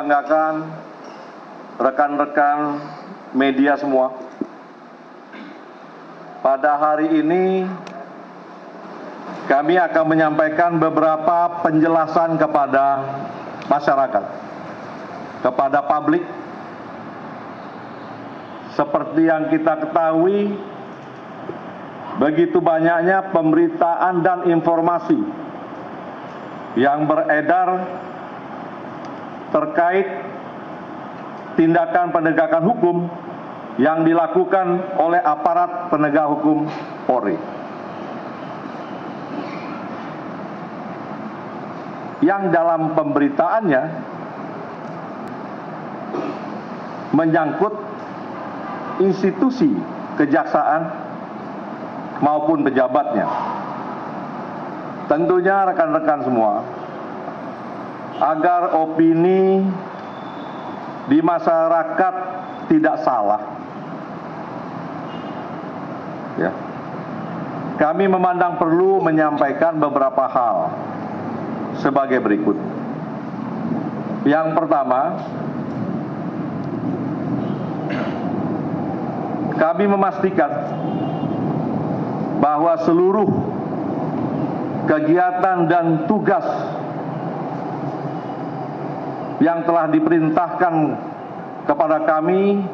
banggakan, rekan-rekan media semua, pada hari ini kami akan menyampaikan beberapa penjelasan kepada masyarakat, kepada publik. Seperti yang kita ketahui, begitu banyaknya pemberitaan dan informasi yang beredar terkait tindakan penegakan hukum yang dilakukan oleh aparat penegak hukum Polri. Yang dalam pemberitaannya menyangkut institusi kejaksaan maupun pejabatnya. Tentunya rekan-rekan semua, agar opini di masyarakat tidak salah, ya, kami memandang perlu menyampaikan beberapa hal sebagai berikut. Yang pertama, kami memastikan bahwa seluruh kegiatan dan tugas yang telah diperintahkan kepada kami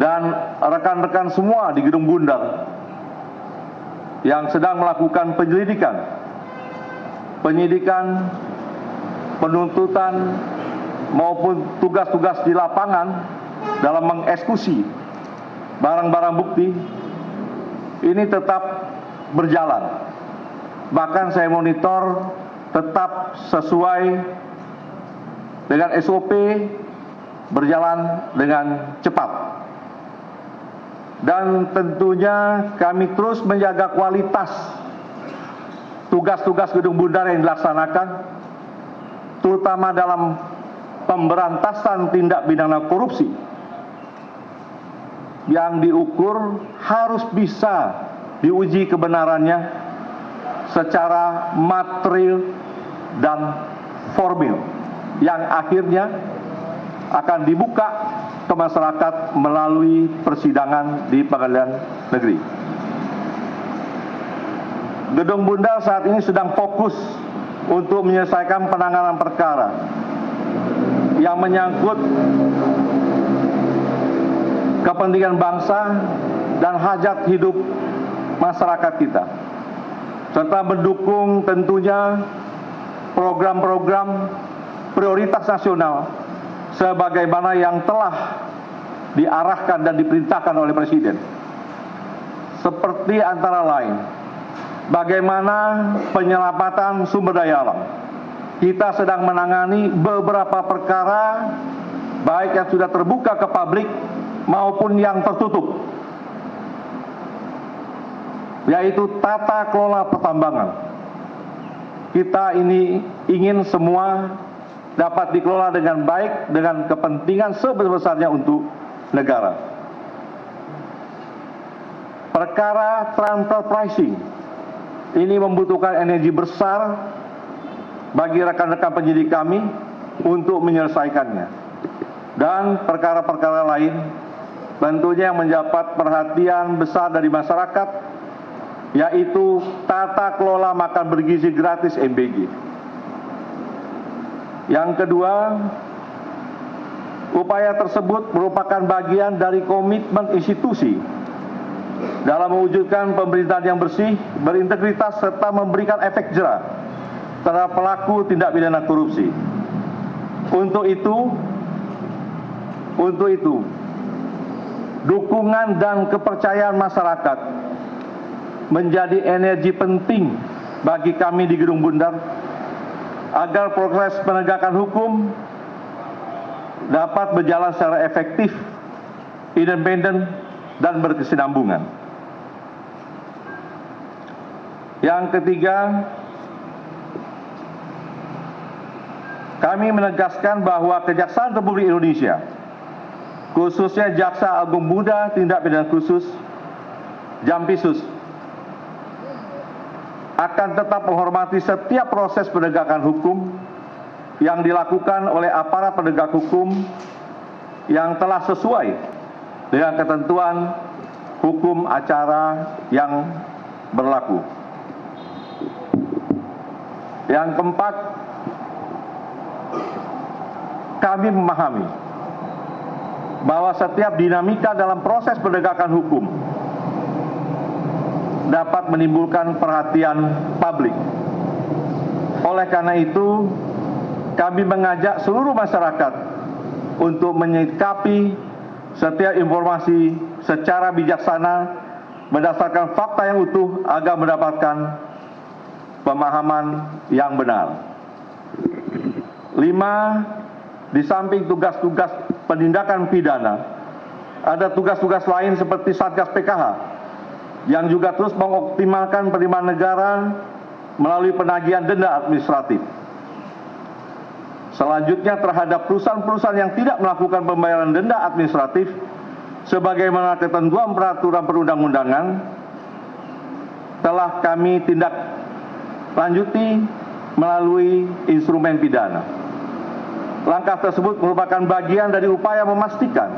dan rekan-rekan semua di Gedung Bundar yang sedang melakukan penyidikan, penuntutan maupun tugas-tugas di lapangan dalam mengeksekusi barang-barang bukti ini tetap berjalan. Bahkan saya monitor tetap sesuai dengan SOP, berjalan dengan cepat. Dan tentunya kami terus menjaga kualitas tugas-tugas Gedung Bundar yang dilaksanakan, terutama dalam pemberantasan tindak pidana korupsi yang diukur harus bisa diuji kebenarannya secara material dan formil yang akhirnya akan dibuka ke masyarakat melalui persidangan di pengadilan negeri. Gedung Bundar saat ini sedang fokus untuk menyelesaikan penanganan perkara yang menyangkut kepentingan bangsa dan hajat hidup masyarakat kita, serta mendukung tentunya program-program prioritas nasional sebagaimana yang telah diarahkan dan diperintahkan oleh Presiden. Seperti antara lain, bagaimana penyelamatan sumber daya alam. Kita sedang menangani beberapa perkara, baik yang sudah terbuka ke publik maupun yang tertutup, yaitu tata kelola pertambangan. Kita ini ingin semua dapat dikelola dengan baik, dengan kepentingan sebesar-besarnya untuk negara. Perkara transfer pricing ini membutuhkan energi besar bagi rekan-rekan penyidik kami untuk menyelesaikannya. Dan perkara-perkara lain tentunya yang mendapat perhatian besar dari masyarakat, yaitu tata kelola makan bergizi gratis MBG. Yang kedua, upaya tersebut merupakan bagian dari komitmen institusi dalam mewujudkan pemerintahan yang bersih, berintegritas, serta memberikan efek jera terhadap pelaku tindak pidana korupsi. Untuk itu, dukungan dan kepercayaan masyarakat menjadi energi penting bagi kami di Gedung Bundar agar proses penegakan hukum dapat berjalan secara efektif, independen, dan berkesinambungan. Yang ketiga, kami menegaskan bahwa Kejaksaan Republik Indonesia, khususnya Jaksa Agung Muda Tindak Pidana Khusus Jampisus, akan tetap menghormati setiap proses penegakan hukum yang dilakukan oleh aparat penegak hukum yang telah sesuai dengan ketentuan hukum acara yang berlaku. Yang keempat, kami memahami bahwa setiap dinamika dalam proses penegakan hukum dapat menimbulkan perhatian publik. Oleh karena itu, kami mengajak seluruh masyarakat untuk menyikapi setiap informasi secara bijaksana berdasarkan fakta yang utuh agar mendapatkan pemahaman yang benar. 5. Di samping tugas-tugas penindakan pidana, ada tugas-tugas lain seperti Satgas PKH yang juga terus mengoptimalkan penerimaan negara melalui penagihan denda administratif. Selanjutnya terhadap perusahaan-perusahaan yang tidak melakukan pembayaran denda administratif sebagaimana ketentuan peraturan perundang-undangan telah kami tindak lanjuti melalui instrumen pidana. Langkah tersebut merupakan bagian dari upaya memastikan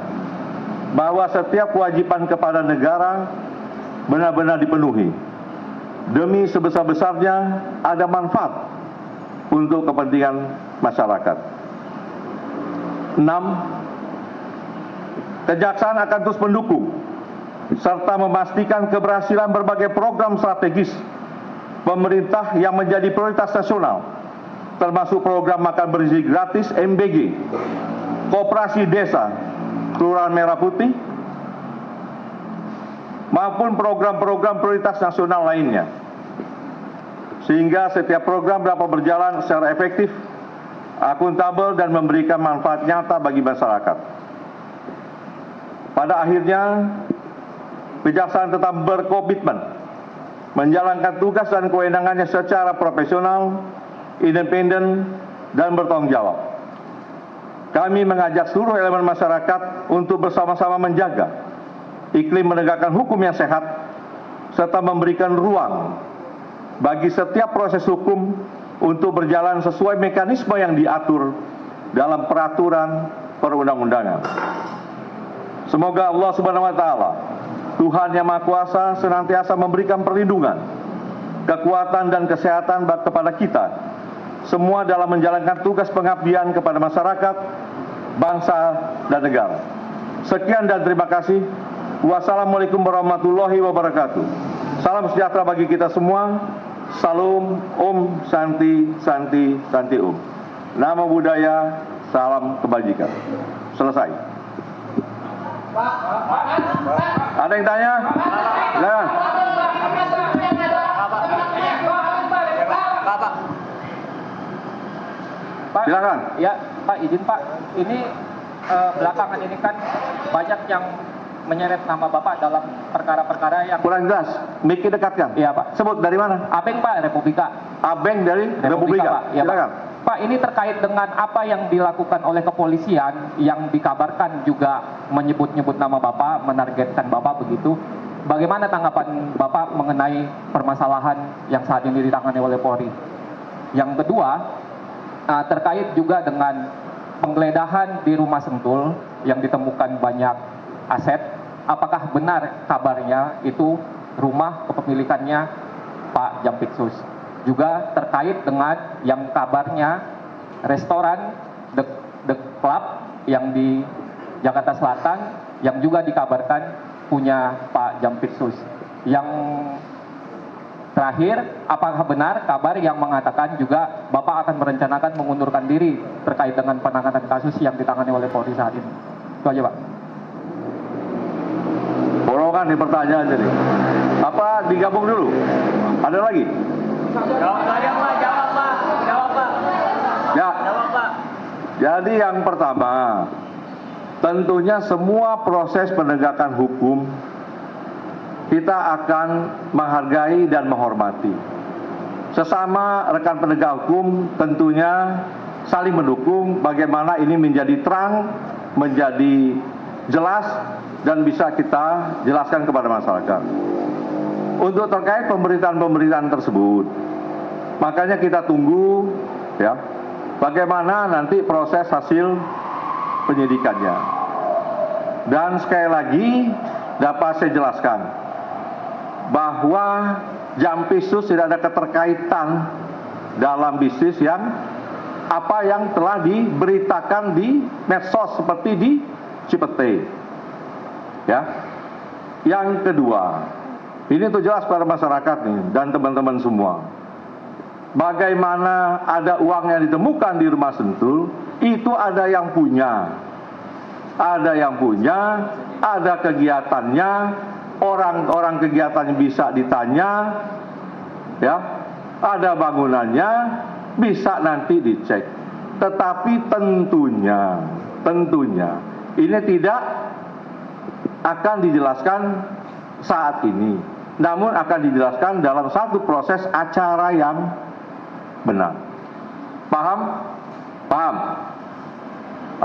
bahwa setiap kewajiban kepada negara benar-benar dipenuhi demi sebesar-besarnya ada manfaat untuk kepentingan masyarakat. 6. Kejaksaan akan terus mendukung serta memastikan keberhasilan berbagai program strategis pemerintah yang menjadi prioritas nasional, termasuk program makan bergizi gratis MBG, Koperasi Desa Kelurahan Merah Putih, maupun program-program prioritas nasional lainnya, sehingga setiap program dapat berjalan secara efektif, akuntabel, dan memberikan manfaat nyata bagi masyarakat. Pada akhirnya, Kejaksaan tetap berkomitmen menjalankan tugas dan kewenangannya secara profesional, independen, dan bertanggung jawab. Kami mengajak seluruh elemen masyarakat untuk bersama-sama menjaga iklim menegakkan hukum yang sehat, serta memberikan ruang bagi setiap proses hukum untuk berjalan sesuai mekanisme yang diatur dalam peraturan perundang-undangan. Semoga Allah Subhanahu wa Ta'ala, Tuhan yang Maha Kuasa, senantiasa memberikan perlindungan, kekuatan, dan kesehatan kepada kita semua dalam menjalankan tugas pengabdian kepada masyarakat, bangsa, dan negara. Sekian dan terima kasih. Wassalamualaikum warahmatullahi wabarakatuh. Salam sejahtera bagi kita semua. Salam Om Santi Santi Santi Om. Nama budaya, salam kebajikan. Selesai. Ada yang tanya? Silakan. Pak, silakan. Ya, Pak, izin Pak. Ini belakangan ini kan banyak yang menyeret nama Bapak dalam perkara-perkara yang Kurang jelas. Miki dekatkan. Iya, Pak. Sebut dari mana? Abeng, Pak, Republika. Abeng dari Republika. Pak. Ya, Silakan. Pak, ini terkait dengan apa yang dilakukan oleh kepolisian yang dikabarkan juga menyebut-nyebut nama Bapak, menargetkan Bapak begitu. Bagaimana tanggapan Bapak mengenai permasalahan yang saat ini ditangani oleh Polri? Yang kedua, terkait juga dengan penggeledahan di rumah Sentul yang ditemukan banyak aset, apakah benar kabarnya itu rumah kepemilikannya Pak Jampitsus? Juga terkait dengan yang kabarnya restoran The Club yang di Jakarta Selatan yang juga dikabarkan punya Pak Jampitsus. Yang terakhir, apakah benar kabar yang mengatakan juga Bapak akan merencanakan mengundurkan diri terkait dengan penanganan kasus yang ditangani oleh Polri saat ini? Itu aja, Pak. Borongan di pertanyaan jadi. Apa digabung dulu? Ada lagi? Jawab Pak. Jawab Pak. Ya. Jawab Pak. Jadi yang pertama, tentunya semua proses penegakan hukum kita akan menghargai dan menghormati. Sesama rekan penegak hukum tentunya saling mendukung bagaimana ini menjadi terang, menjadi jelas, dan bisa kita jelaskan kepada masyarakat. Untuk terkait pemberitaan-pemberitaan tersebut, makanya kita tunggu ya bagaimana nanti proses hasil penyidikannya. Dan sekali lagi dapat saya jelaskan bahwa Jampisus tidak ada keterkaitan dalam bisnis apa yang telah diberitakan di medsos seperti di Cipete. Ya. Yang kedua, ini untuk jelas kepada masyarakat nih dan teman-teman semua. Bagaimana ada uang yang ditemukan di rumah Sentul, itu ada yang punya. Ada yang punya, ada kegiatannya, orang-orang kegiatannya bisa ditanya, ya, ada bangunannya, bisa nanti dicek. Tetapi tentunya, ini tidak akan dijelaskan saat ini, namun akan dijelaskan dalam satu proses acara yang benar. Paham? Paham?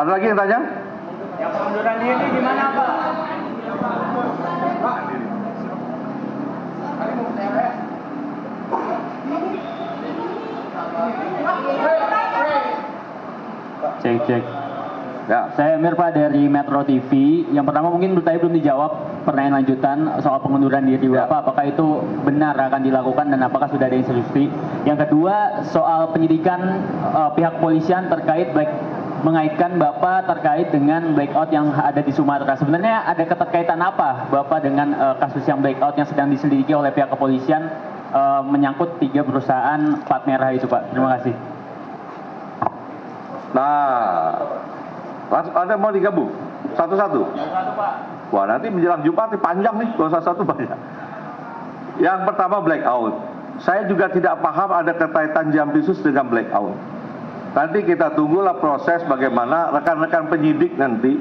Ada lagi yang tanya? Yang pengunduran diri di mana, Pak? Cek. Ya. Saya Emir Pak dari Metro TV. Yang pertama mungkin belum dijawab pertanyaan lanjutan soal pengunduran diri Bapak. Apakah itu benar akan dilakukan dan apakah sudah ada instruksi? Yang kedua soal penyidikan pihak polisian terkait mengaitkan Bapak terkait dengan blackout yang ada di Sumatera. Sebenarnya ada keterkaitan apa Bapak dengan kasus yang blackout yang sedang diselidiki oleh pihak kepolisian menyangkut 3 perusahaan plat merah itu Pak? Terima kasih. Nah, ada mau digabung satu-satu? Satu, Pak. Wah, nanti menjelang Jumat ini panjang nih, kalau satu banyak. Yang pertama blackout. Saya juga tidak paham ada keterkaitan Jampisus dengan blackout. Nanti kita tunggulah proses bagaimana rekan-rekan penyidik nanti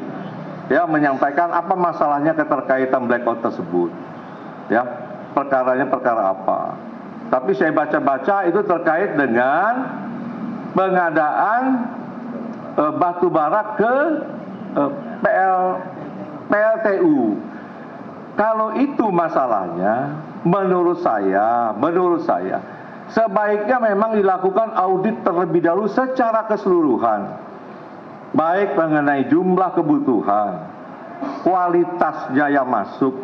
ya menyampaikan apa masalahnya keterkaitan blackout tersebut. Ya, perkaranya perkara apa. Tapi saya baca-baca itu terkait dengan pengadaan batu bara ke PLTU. Kalau itu masalahnya, menurut saya sebaiknya memang dilakukan audit terlebih dahulu secara keseluruhan, baik mengenai jumlah kebutuhan, kualitasnya yang masuk,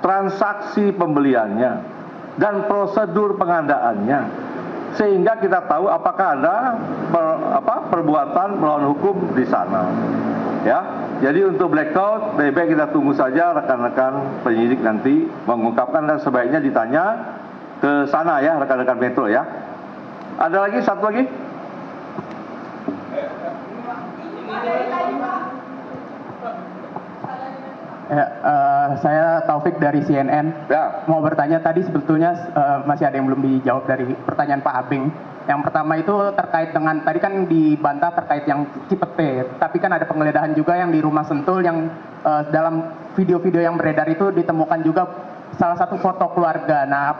transaksi pembeliannya, dan prosedur pengadaannya, sehingga kita tahu apakah ada perbuatan melawan hukum di sana. Ya, jadi untuk blackout, lebih baik kita tunggu saja rekan-rekan penyidik nanti mengungkapkan dan sebaiknya ditanya ke sana ya rekan-rekan Metro ya. Ada lagi satu lagi? Ya, saya Taufik dari CNN. Ya. Mau bertanya tadi sebetulnya masih ada yang belum dijawab dari pertanyaan Pak Abing. Yang pertama itu terkait dengan tadi kan dibantah terkait yang Cipete, tapi kan ada penggeledahan juga yang di rumah Sentul yang dalam video-video yang beredar itu ditemukan juga salah satu foto keluarga. Nah,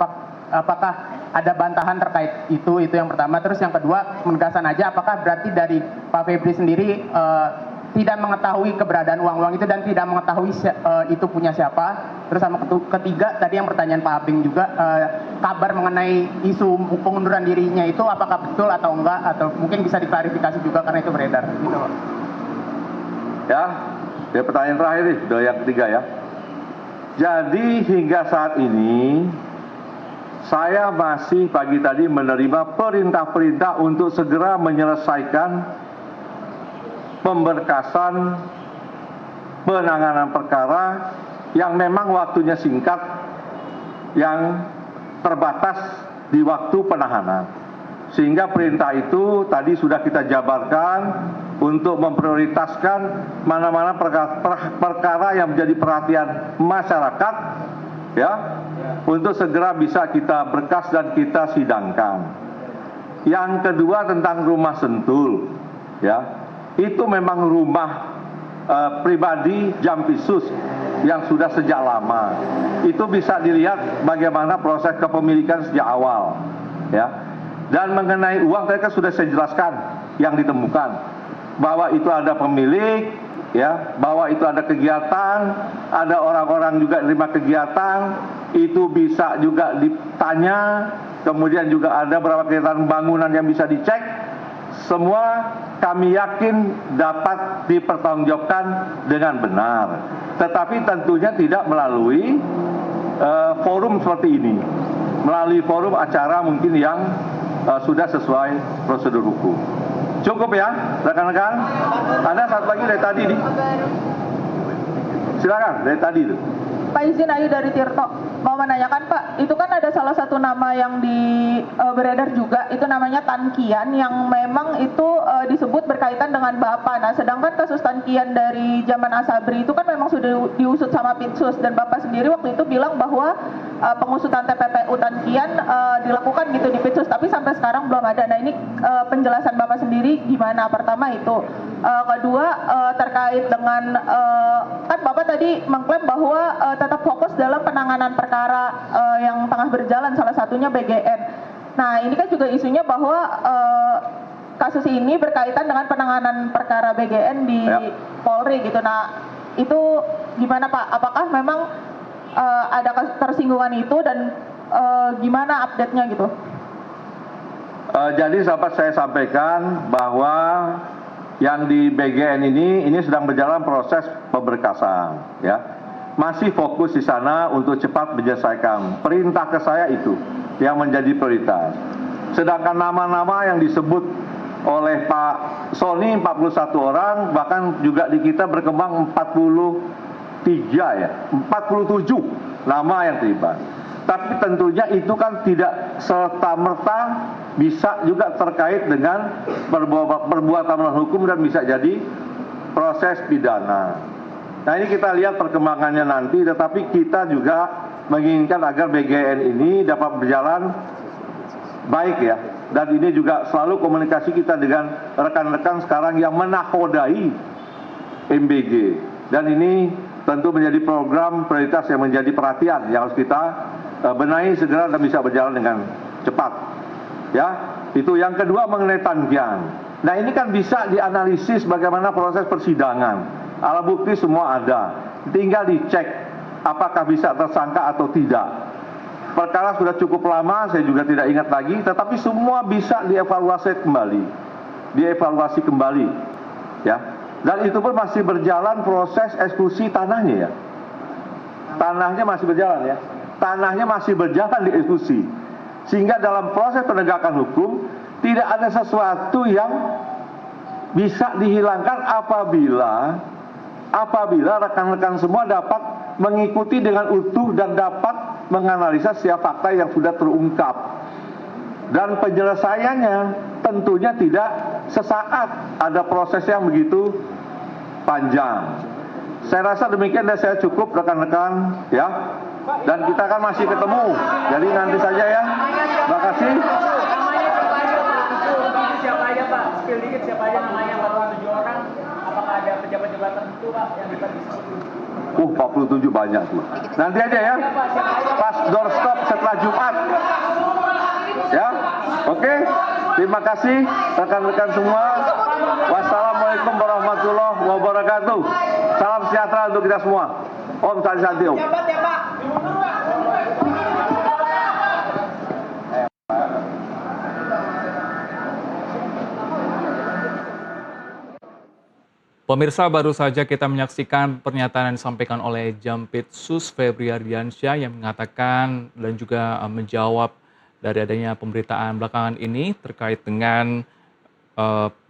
apakah ada bantahan terkait itu yang pertama. Terus yang kedua penegasan aja apakah berarti dari Pak Febri sendiri tidak mengetahui keberadaan uang-uang itu dan tidak mengetahui itu punya siapa. Terus sama ketiga tadi yang pertanyaan Pak Abing juga kabar mengenai isu pengunduran dirinya itu apakah betul atau enggak, atau mungkin bisa diklarifikasi juga karena itu beredar gitu. Ya, pertanyaan terakhir nih, yang ketiga ya. Jadi hingga saat ini saya masih pagi tadi menerima perintah-perintah untuk segera menyelesaikan pemberkasan penanganan perkara yang memang waktunya singkat, yang terbatas di waktu penahanan. Sehingga perintah itu tadi sudah kita jabarkan untuk memprioritaskan mana-mana perkara yang menjadi perhatian masyarakat ya, untuk segera bisa kita berkas dan kita sidangkan. Yang kedua tentang rumah Sentul ya. Itu memang rumah pribadi Jampisus yang sudah sejak lama. Itu bisa dilihat bagaimana proses kepemilikan sejak awal, ya. Dan mengenai uang tadi kan sudah saya jelaskan yang ditemukan bahwa itu ada pemilik, ya, bahwa itu ada kegiatan, ada orang-orang juga terima kegiatan, itu bisa juga ditanya, kemudian juga ada beberapa kegiatan bangunan yang bisa dicek. semua kami yakin dapat dipertanggungjawabkan dengan benar. Tetapi tentunya tidak melalui forum seperti ini, melalui forum acara mungkin yang sudah sesuai prosedur hukum. Cukup ya, rekan-rekan? Ada satu lagi dari tadi nih. Silakan, dari tadi itu. Pak, izin Ayu dari Tirto mau menanyakan Pak, itu kan ada salah satu nama yang beredar juga, itu namanya Tan Kian, yang memang itu disebut berkaitan dengan Bapak. Nah, sedangkan kasus Tan Kian dari zaman Asabri itu kan memang sudah diusut sama Pitsus, dan Bapak sendiri waktu itu bilang bahwa pengusutan TPPU Tan Kian dilakukan gitu di Pitsus, tapi sampai sekarang belum ada. Nah, ini penjelasan Bapak sendiri gimana? Pertama itu. Kedua, terkait dengan kan Bapak tadi mengklaim bahwa tetap fokus dalam penanganan perkara yang tengah berjalan, salah satunya BGN. Nah, ini kan juga isunya bahwa kasus ini berkaitan dengan penanganan perkara BGN di Polri gitu. Nah, itu gimana Pak? Apakah memang ada tersinggungan itu, dan gimana update-nya gitu? Jadi dapat saya sampaikan bahwa yang di BGN ini sedang berjalan proses pemberkasan, ya. Masih fokus di sana untuk cepat menyelesaikan. Perintah ke saya itu yang menjadi prioritas. Sedangkan nama-nama yang disebut oleh Pak Sony 41 orang, bahkan juga di kita berkembang 47 nama yang terlibat. Tapi tentunya itu kan tidak serta-merta bisa juga terkait dengan perbuatan melawan hukum dan bisa jadi proses pidana. Nah, ini kita lihat perkembangannya nanti, tetapi kita juga menginginkan agar BGN ini dapat berjalan baik ya. Dan ini juga selalu komunikasi kita dengan rekan-rekan sekarang yang menakodai MBG. Dan ini tentu menjadi program prioritas yang menjadi perhatian yang harus kita benahi segera dan bisa berjalan dengan cepat. Ya, itu yang kedua mengenai Tan Kian. Nah, ini kan bisa dianalisis bagaimana proses persidangan. Alat bukti semua ada. Tinggal dicek apakah bisa tersangka atau tidak. Perkara sudah cukup lama, saya juga tidak ingat lagi, tetapi semua bisa dievaluasi kembali. Ya. Dan itu pun masih berjalan proses eksekusi tanahnya ya. Tanahnya masih berjalan ya. Tanahnya masih berjalan di eksekusi. Sehingga dalam proses penegakan hukum tidak ada sesuatu yang bisa dihilangkan apabila rekan-rekan semua dapat mengikuti dengan utuh dan dapat menganalisa setiap fakta yang sudah terungkap. Dan penyelesaiannya tentunya tidak sesaat, ada proses yang begitu panjang. Saya rasa demikian dan saya cukup rekan-rekan ya. Dan kita kan masih ketemu, jadi nanti saja ya. Terima kasih. Siapa aja Pak? Spill dikit siapa aja namanya 47 orang. Apakah ada pejabat-pejabat tertentu Pak yang bisa disebut? 47 banyak tuh. Nanti aja ya. Pas doorstop setelah Jumat. Ya. Oke. Terima kasih rekan-rekan semua. Wassalamualaikum warahmatullahi wabarakatuh. Salam sejahtera untuk kita semua. Om Santi Om. Pemirsa, baru saja kita menyaksikan pernyataan yang disampaikan oleh Jampitsus Febri Ardiansyah yang mengatakan dan juga menjawab dari adanya pemberitaan belakangan ini terkait dengan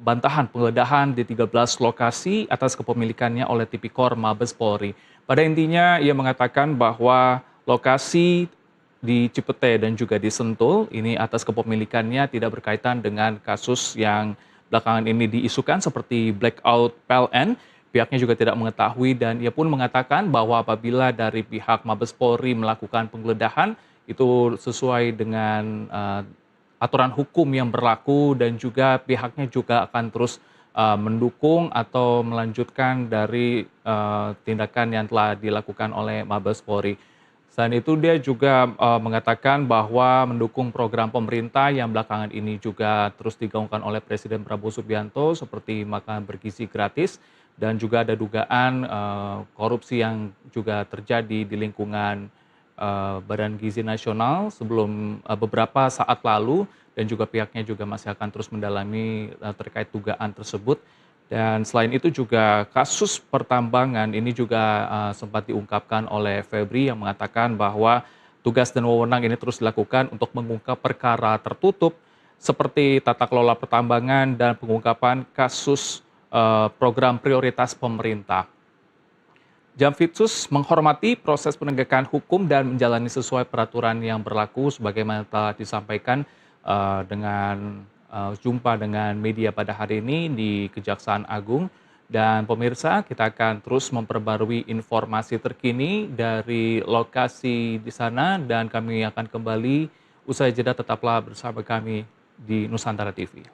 bantahan penggeledahan di 13 lokasi atas kepemilikannya oleh Tipikor Mabes Polri. Pada intinya ia mengatakan bahwa lokasi di Cipete dan juga di Sentul ini atas kepemilikannya tidak berkaitan dengan kasus yang belakangan ini diisukan seperti blackout PLN. Pihaknya juga tidak mengetahui dan ia pun mengatakan bahwa apabila dari pihak Mabes Polri melakukan penggeledahan itu sesuai dengan aturan hukum yang berlaku dan juga pihaknya juga akan terus mendukung atau melanjutkan dari tindakan yang telah dilakukan oleh Mabes Polri. Selain itu dia juga mengatakan bahwa mendukung program pemerintah yang belakangan ini juga terus digaungkan oleh Presiden Prabowo Subianto seperti makan bergizi gratis dan juga ada dugaan korupsi yang juga terjadi di lingkungan Badan Gizi Nasional sebelum beberapa saat lalu dan juga pihaknya juga masih akan terus mendalami terkait dugaan tersebut. Dan selain itu juga kasus pertambangan ini juga sempat diungkapkan oleh Febri yang mengatakan bahwa tugas dan wewenang ini terus dilakukan untuk mengungkap perkara tertutup seperti tata kelola pertambangan dan pengungkapan kasus program prioritas pemerintah. Jampitsus menghormati proses penegakan hukum dan menjalani sesuai peraturan yang berlaku sebagaimana telah disampaikan dengan jumpa dengan media pada hari ini di Kejaksaan Agung. Dan pemirsa, kita akan terus memperbarui informasi terkini dari lokasi di sana dan kami akan kembali usai jeda. Tetaplah bersama kami di Nusantara TV.